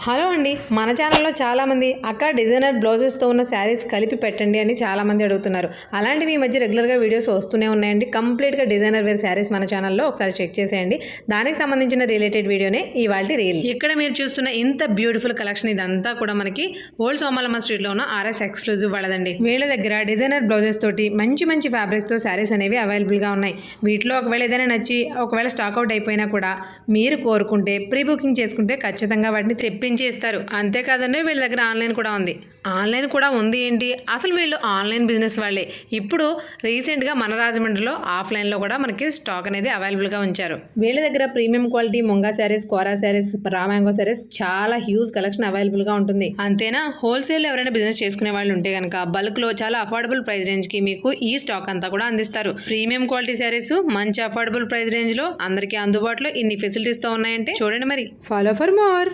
Hello అండి, మన ఛానల్లో చాలామంది అక్క డిజైనర్ బ్లౌజెస్తో ఉన్న శారీస్ కలిపి పెట్టండి అని చాలామంది అడుగుతున్నారు. అలాంటివి ఈ మధ్య రెగ్యులర్గా వీడియోస్ వస్తూనే ఉన్నాయండి. కంప్లీట్గా డిజైనర్ వేర్ శారీస్ మన ఛానల్లో ఒకసారి చెక్ చేసేయండి. దానికి సంబంధించిన రిలేటెడ్ వీడియోనే ఇవాళ రీల్. ఇక్కడ మీరు చూస్తున్న ఇంత బ్యూటిఫుల్ కలెక్షన్ ఇదంతా కూడా మనకి ఓల్డ్ సోమాలమ్మ స్ట్రీట్లో ఉన్న ఆర్ఎస్ ఎక్స్క్లూజివ్ వాళ్ళదండి. వీళ్ళ దగ్గర డిజైనర్ బ్లౌజెస్ తోటి మంచి ఫ్యాబ్రిక్స్తో శారీస్ అనేవి అవైలబుల్గా ఉన్నాయి. వీటిలో ఒకవేళ ఏదైనా నచ్చి ఒకవేళ స్టాక్అవుట్ అయిపోయినా కూడా మీరు కోరుకుంటే ప్రీ బుకింగ్ చేసుకుంటే ఖచ్చితంగా వాటిని తెప్పించేస్తారు. అంతేకాదండి, వీళ్ళ దగ్గర ఆన్లైన్ కూడా ఉంది. ఆన్లైన్ కూడా ఉంది ఏంటి, అసలు వీళ్ళు ఆన్లైన్ బిజినెస్ వాళ్ళే. ఇప్పుడు రీసెంట్గా మన రాజమండ్రిలో ఆఫ్లైన్లో కూడా మనకి స్టాక్ అనేది అవైలబుల్గా ఉంచారు. వీళ్ళ దగ్గర ప్రీమియం క్వాలిటీ ముంగా శారీస్, కోరా శారీస్, రా మ్యాంగో శారీస్ చాలా హ్యూజ్ కలెక్షన్ అవైలబుల్గా ఉంటుంది. అంతేనా, హోల్సేల్ ఎవరైనా బిజినెస్ చేసుకునే వాళ్ళు ఉంటే కనుక బల్క్లో చాలా అఫోర్డబుల్ ప్రైస్ రేంజ్కి మీకు ఈ స్టాక్ అంతా కూడా అందిస్తారు. ప్రీమియం క్వాలిటీ శారీస్ మంచి అఫోర్డబుల్ ప్రైస్ రేంజ్లో అందరికీ అందుబాటులో ఇన్ని ఫెసిలిటీస్తో ఉన్నాయంటే చూడండి మరి. Follow for more.